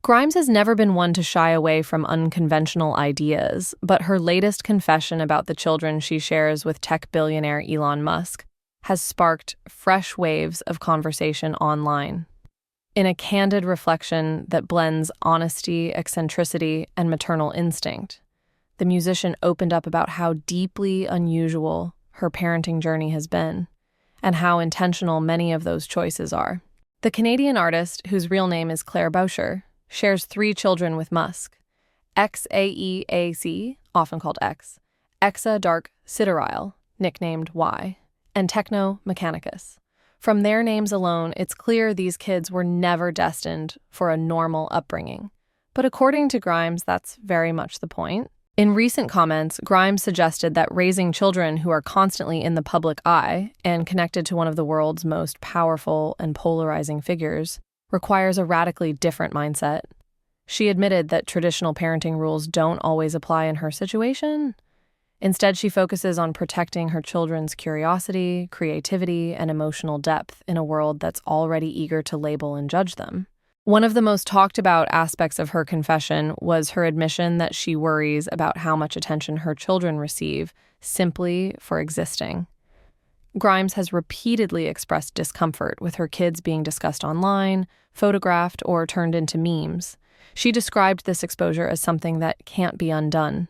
Grimes has never been one to shy away from unconventional ideas, but her latest confession about the children she shares with tech billionaire Elon Musk has sparked fresh waves of conversation online. In a candid reflection that blends honesty, eccentricity, and maternal instinct, the musician opened up about how deeply unusual her parenting journey has been, and how intentional many of those choices are. The Canadian artist, whose real name is Claire Boucher, shares 3 children with Musk: Xaeac, often called X, Exa Dark Sidereal, nicknamed Y, and Techno Mechanicus. From their names alone, it's clear these kids were never destined for a normal upbringing. But according to Grimes, that's very much the point. In recent comments, Grimes suggested that raising children who are constantly in the public eye and connected to one of the world's most powerful and polarizing figures requires a radically different mindset. She admitted that traditional parenting rules don't always apply in her situation. Instead, she focuses on protecting her children's curiosity, creativity, and emotional depth in a world that's already eager to label and judge them. One of the most talked about aspects of her confession was her admission that she worries about how much attention her children receive simply for existing. Grimes has repeatedly expressed discomfort with her kids being discussed online, photographed, or turned into memes. She described this exposure as something that can't be undone,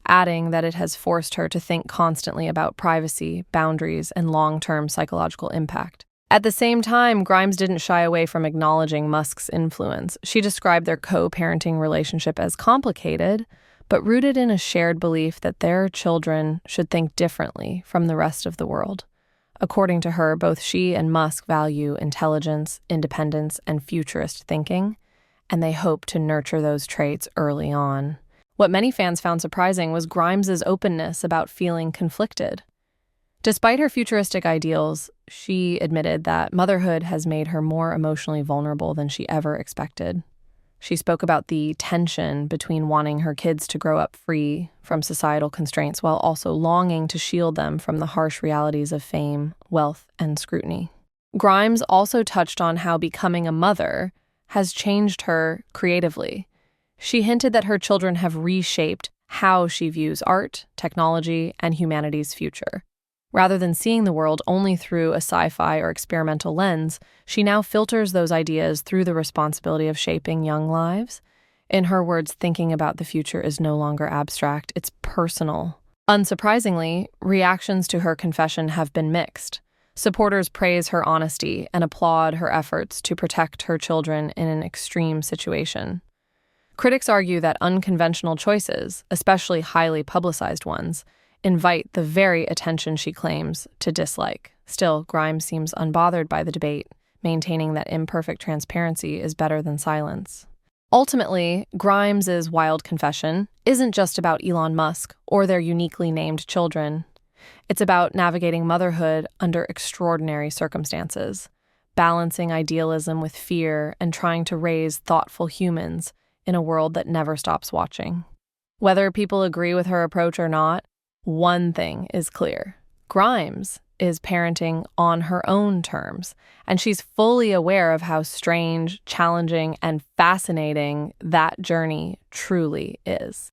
adding that it has forced her to think constantly about privacy, boundaries, and long-term psychological impact. At the same time, Grimes didn't shy away from acknowledging Musk's influence. She described their co-parenting relationship as complicated, but rooted in a shared belief that their children should think differently from the rest of the world. According to her, both she and Musk value intelligence, independence, and futurist thinking, and they hope to nurture those traits early on. What many fans found surprising was Grimes's openness about feeling conflicted. Despite her futuristic ideals, she admitted that motherhood has made her more emotionally vulnerable than she ever expected. She spoke about the tension between wanting her kids to grow up free from societal constraints while also longing to shield them from the harsh realities of fame, wealth, and scrutiny. Grimes also touched on how becoming a mother has changed her creatively. She hinted that her children have reshaped how she views art, technology, and humanity's future. Rather than seeing the world only through a sci-fi or experimental lens, she now filters those ideas through the responsibility of shaping young lives. In her words, thinking about the future is no longer abstract, it's personal. Unsurprisingly, reactions to her confession have been mixed. Supporters praise her honesty and applaud her efforts to protect her children in an extreme situation. Critics argue that unconventional choices, especially highly publicized ones, invite the very attention she claims to dislike. Still, Grimes seems unbothered by the debate, maintaining that imperfect transparency is better than silence. Ultimately, Grimes's wild confession isn't just about Elon Musk or their uniquely named children. It's about navigating motherhood under extraordinary circumstances, balancing idealism with fear, and trying to raise thoughtful humans in a world that never stops watching. Whether people agree with her approach or not, one thing is clear. Grimes is parenting on her own terms, and she's fully aware of how strange, challenging, and fascinating that journey truly is.